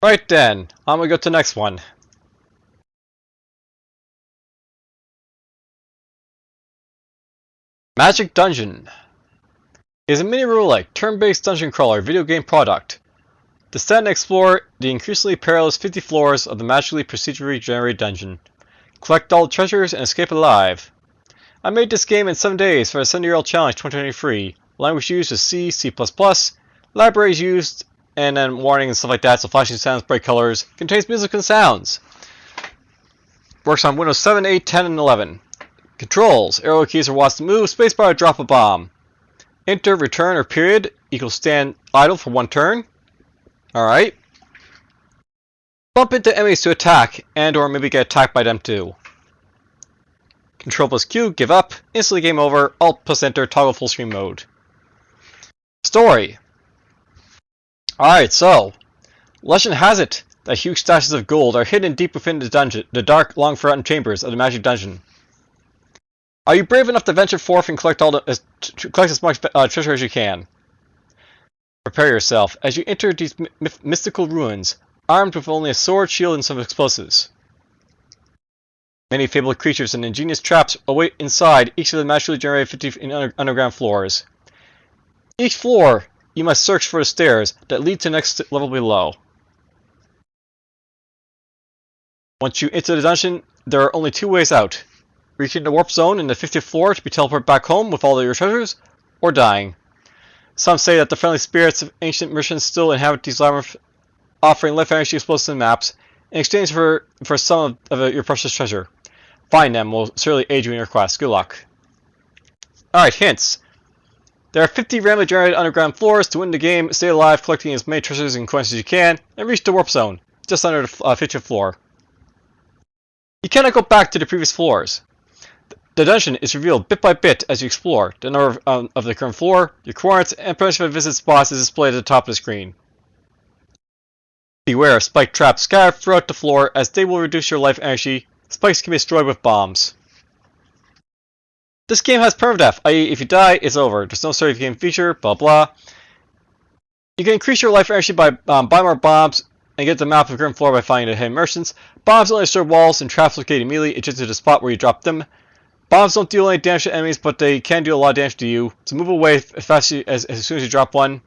Right then, I'm gonna go to the next one. Magic Dungeon is a mini-roguelike, turn-based dungeon crawler video game product. Descend and explore the increasingly perilous 50 floors of the magically procedurally generated dungeon. Collect all the treasures and escape alive. I made this game in 7 days for the 7DRL Challenge 2023. Language used is C, C++, libraries used, and then warning and stuff like that, so flashing sounds, bright colors. Contains music and sounds. Works on Windows 7, 8, 10, and 11. Controls. Arrow keys are watch to move, spacebar to drop a bomb. Enter, return, or period equals stand idle for 1 turn. Alright. Bump into enemies to attack, and or maybe get attacked by them too. Control plus Q, give up, instantly game over, Alt plus Enter, toggle full screen mode. Story. Alright, so, legend has it that huge stashes of gold are hidden deep within the dungeon, the dark, long-forgotten chambers of the Magic Dungeon. Are you brave enough to venture forth and collect as much treasure as you can? Prepare yourself as you enter these mystical ruins, armed with only a sword, shield, and some explosives. Many fabled creatures and ingenious traps await inside each of the magically generated 50 underground floors. Each floor, you must search for the stairs that lead to the next level below. Once you enter the dungeon, there are only 2 ways out. Reaching the warp zone in the 50th floor to be teleported back home with all of your treasures, or dying. Some say that the friendly spirits of ancient missions still inhabit these labyrinths, offering life energy explosives and maps, in exchange for some of your precious treasure. Find them will certainly aid you in your quest. Good luck. Alright, hints. There are 50 randomly generated underground floors. To win the game, stay alive, collecting as many treasures and coins as you can, and reach the warp zone, just under the 50th floor. You cannot go back to the previous floors. The dungeon is revealed bit by bit as you explore. The number of the current floor, your coordinates, and punishment visit spots is displayed at the top of the screen. Beware of spike traps scattered throughout the floor, as they will reduce your life energy. Spikes can be destroyed with bombs. This game has permadeath, i.e. if you die, it's over. There's no save game feature, blah blah. You can increase your life energy by buying more bombs, and get the map of the current floor by finding the hidden merchants. Bombs only destroy walls, and traps located immediately adjacent to the spot where you dropped them. Bombs don't deal any damage to enemies, but they can do a lot of damage to you, so move away as soon as you drop one.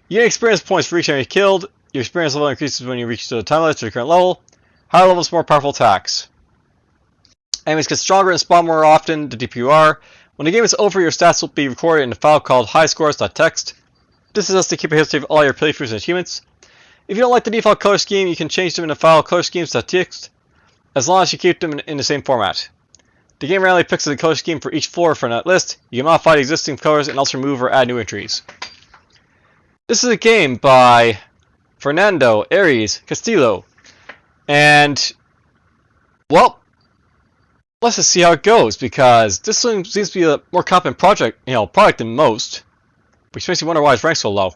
You get experience points for each enemy killed. Your experience level increases when you reach the time limit to the current level. Higher levels, more powerful attacks. Enemies get stronger and spawn more often, the deeper you are. When the game is over, your stats will be recorded in a file called highscores.txt. This is us to keep a history of all your playthroughs and achievements. If you don't like the default color scheme, you can change them in the file colorschemes.txt, as long as you keep them in the same format. The game randomly picks the color scheme for each floor from that list. You can modify the existing colors and also remove or add new entries. This is a game by Fernando Aries Castillo, and well, let's just see how it goes, because this seems to be a more competent product than most, which makes you wonder why it's ranked so low.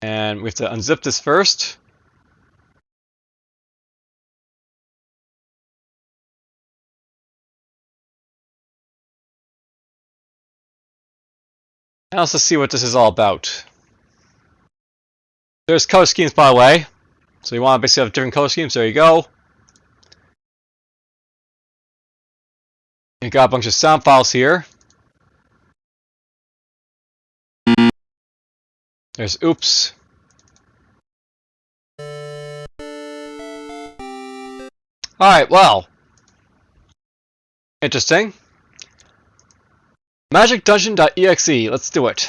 And we have to unzip this first. And let's see what this is all about. There's color schemes, by the way. So you want to basically have different color schemes. There you go. You got a bunch of sound files here. There's oops. Alright, well. Interesting. MagicDungeon.exe. Let's do it.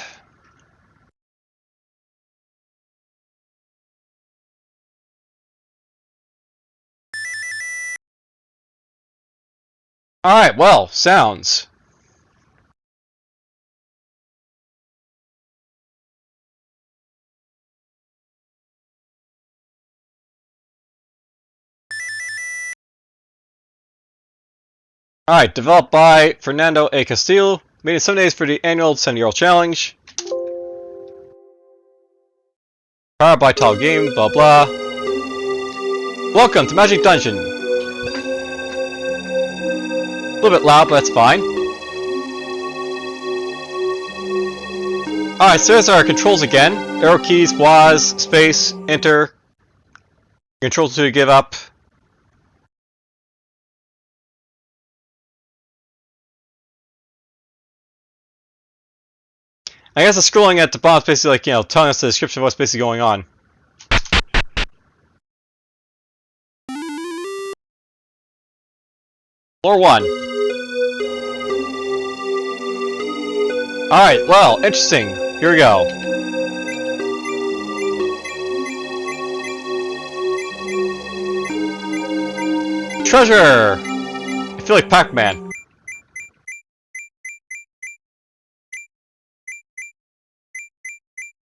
Alright, well, sounds. Alright, developed by Fernando A. Castillo, made in 7 days for the annual 7DRL Challenge. Powered by Tall Game, blah blah. Welcome to Magic Dungeon. A little bit loud, but that's fine. Alright, so there's our controls again. Arrow keys, WAS, space, enter. Control to give up. I guess the scrolling at the bottom is basically like, you know, telling us the description of what's basically going on. Floor 1. Alright, well, interesting. Here we go. Treasure! I feel like Pac-Man.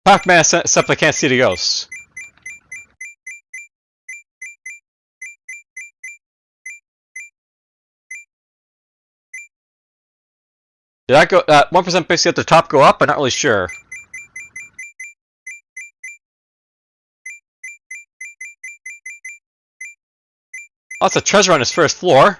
Pac-Man, except I can't see the ghosts. Did that go? 1% basically at the top go up? I'm not really sure. Oh, that's a treasure on his first floor.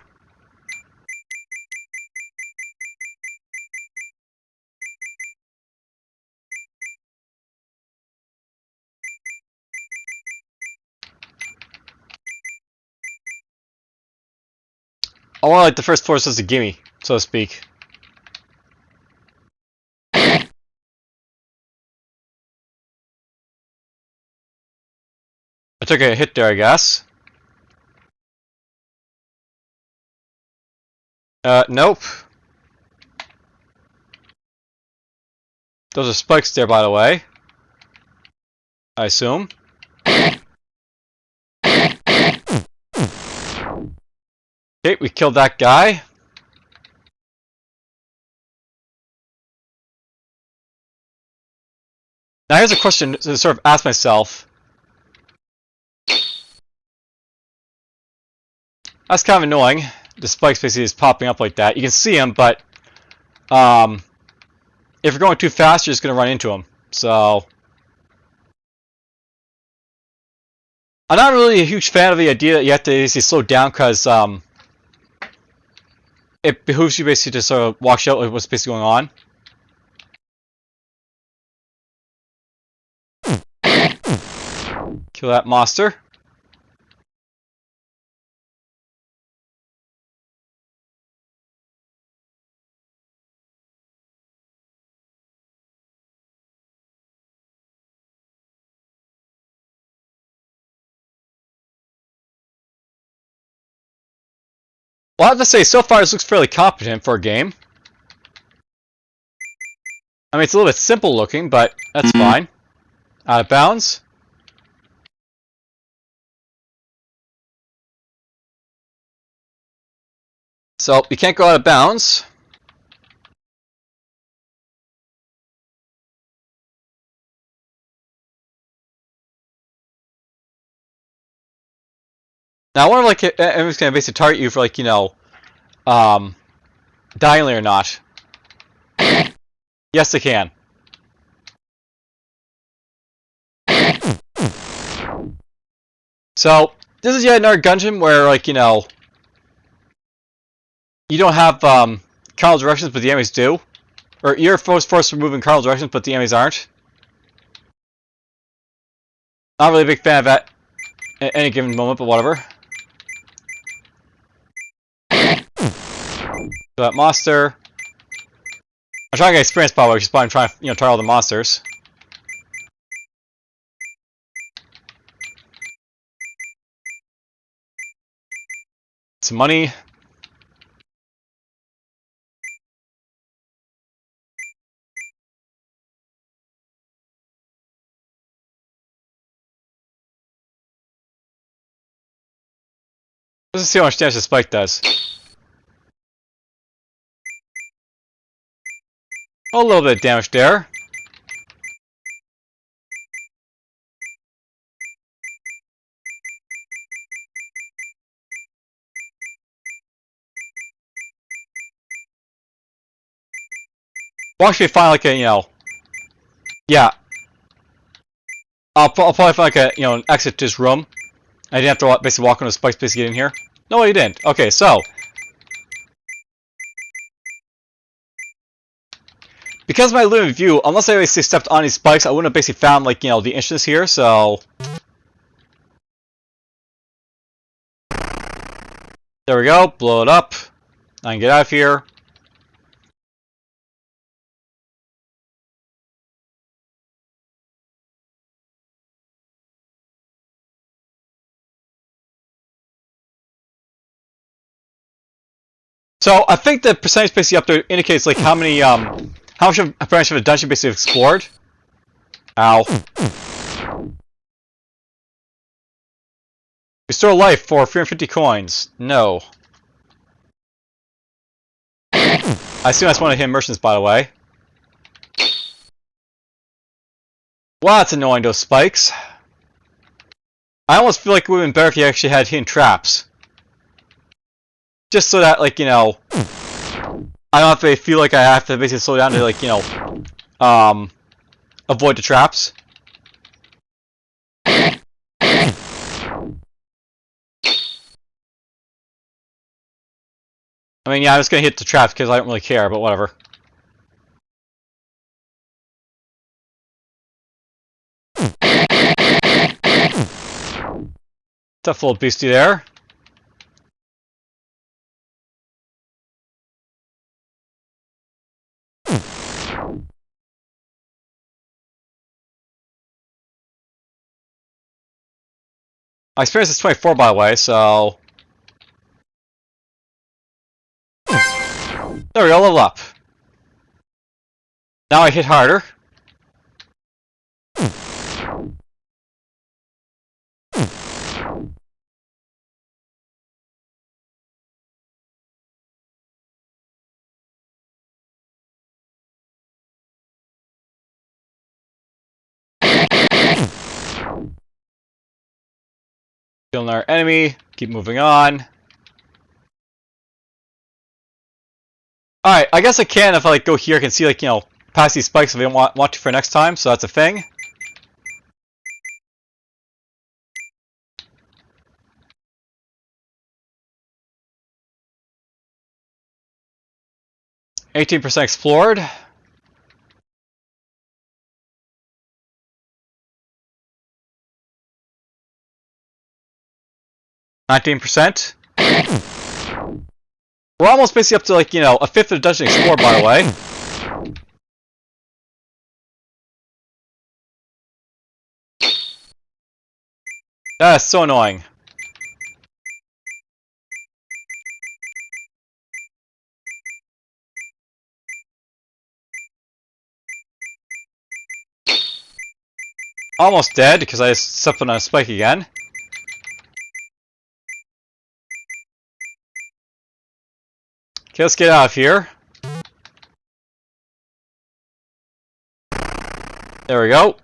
I want like the first floor is just a gimme, so to speak. I took a hit there, I guess. Nope. Those are spikes there, by the way. I assume. Okay, we killed that guy. Now here's a question to sort of ask myself. That's kind of annoying. The spikes basically is popping up like that. You can see them, but if you're going too fast, you're just going to run into them. So I'm not really a huge fan of the idea that you have to basically slow down because it behooves you basically to sort of watch out with what's basically going on. Kill that monster. Well, I have to say, so far this looks fairly competent for a game. I mean, it's a little bit simple looking, but that's fine. Out of bounds. So, you can't go out of bounds. Now, I wonder, like, if it's going to basically target you for, like, you know, diagonally or not. Yes, they can. So, this is yet another dungeon where, like, you know, you don't have cardinal directions, but the enemies do. Or you're forced to move in cardinal directions, but the enemies aren't. Not really a big fan of that at any given moment, but whatever. That monster. I'm trying to get experience, by the way, which is why I'm trying to, you know, try all the monsters. Some money. Let's see how much damage the spike does. A little bit of damage there. We'll actually find like a, you know, yeah. I'll probably find like a, you know, an exit to this room. I didn't have to basically walk on the spikes basically get in here. No, you didn't. Okay, so Because of my limited view, unless I basically stepped on these spikes, I wouldn't have basically found, like, the inches here, so... There we go, blow it up. I can get out of here. So I think the percentage basically up there indicates like how many how much of a percentage of a dungeon basically explored. Ow. Restore life for 350 coins. No. I assume that's one of hidden merchants, by the way. Wow, that's annoying, those spikes. I almost feel like it would have been better if you actually had hidden traps. Just so that, like, I don't have to feel like I have to basically slow down to, like, avoid the traps. I mean, yeah, I'm just gonna hit the traps because I don't really care, but whatever. Tough little beastie there. My experience is 24, by the way, so... There we go, level up. Now I hit harder. Kill another enemy, keep moving on. Alright, I guess I can, if I like go here, I can see, like, past these spikes if I want to for next time, so that's a thing. %, explored. %. We're almost basically up to, like, a fifth of the dungeon explored, by the way. That is so annoying. Almost dead, because I stepped on a spike again. Okay, let's get out of here. There we go.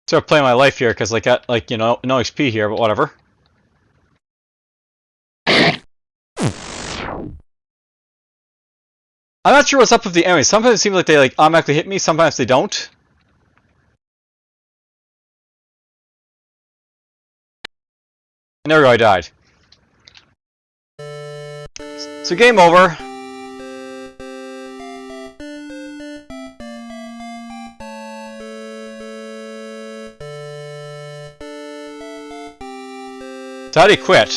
Start playing my life here because I got, like, no XP here, but whatever. I'm not sure what's up with the enemies. Sometimes it seems like they automatically hit me, sometimes they don't. And there we go, I died. So game over. So how do you quit?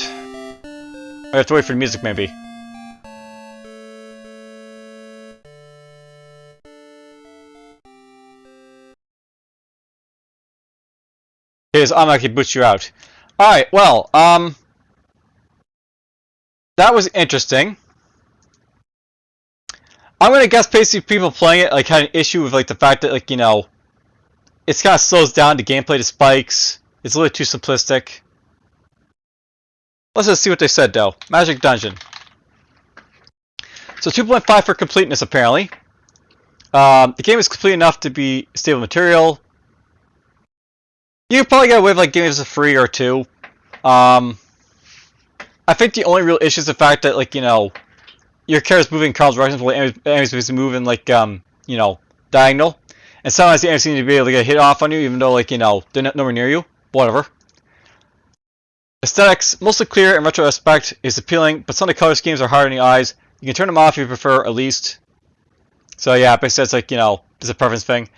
I have to wait for the music, maybe. It is automatically boots you out. Alright, well, that was interesting. I'm gonna guess basically people playing it like had an issue with like the fact that like it's kind of slows down the gameplay to spikes. It's a little too simplistic. Let's just see what they said though. Magic Dungeon. So 2.5 for completeness apparently. The game is complete enough to be stable material. You probably get away with like giving this a free or two. I think the only real issue is the fact that like your character's moving in cardinal directions while the enemies moving like diagonal. And sometimes the enemies seem to be able to get hit off on you, even though, like, you know, they're not nowhere near you. Whatever. Aesthetics, mostly clear in retrospect, is appealing, but some of the color schemes are hard on the eyes. You can turn them off if you prefer, at least. So yeah, basically it's like, you know, it's a preference thing.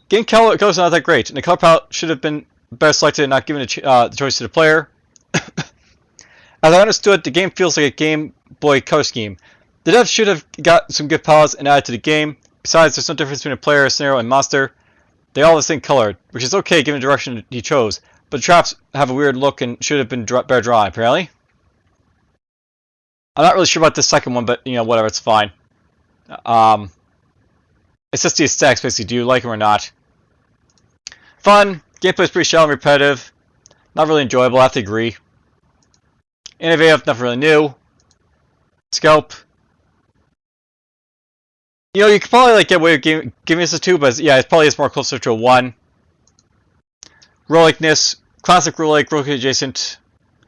Game color is not that great, and the color palette should have been better selected and not given the choice to the player. As I understood, the game feels like a Game Boy color scheme. The devs should have got some good palettes and added to the game. Besides, there's no difference between a player, scenario, and monster. They all have the same color, which is okay given the direction he chose, but the traps have a weird look and should have been better drawn, apparently. I'm not really sure about this second one, but, you know, whatever, it's fine. It's just the aesthetics, basically. Do you like them or not? Fun. Gameplay is pretty shallow and repetitive. Not really enjoyable, I have to agree. Innovative, nothing really new. Scope. You know, you could probably like get away with giving this a 2, but yeah, it probably is more closer to a 1. Roguelikeness. Classic roguelike adjacent.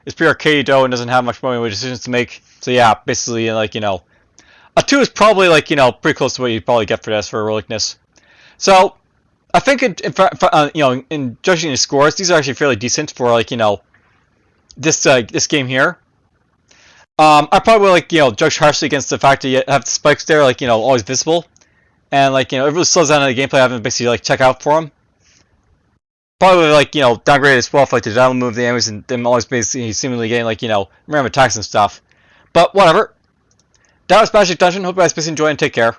It's pretty arcadey though and doesn't have much more decisions to make. So yeah, basically, like, you know, a 2 is probably, like, you know, pretty close to what you'd probably get for this, for roguelikeness. So, I think, you know, in judging the scores, these are actually fairly decent for, like, you know, this game here. I probably will, like, you know, judge harshly against the fact that you have the spikes there, like, you know, always visible. And, like, you know, it really slows down in the gameplay having to basically, like, check out for them. Probably, like, you know, downgraded as well for, like, the down move the enemies and them always basically seemingly getting, like, you know, random attacks and stuff. But, whatever. That was Magic Dungeon. Hope you guys enjoy and take care.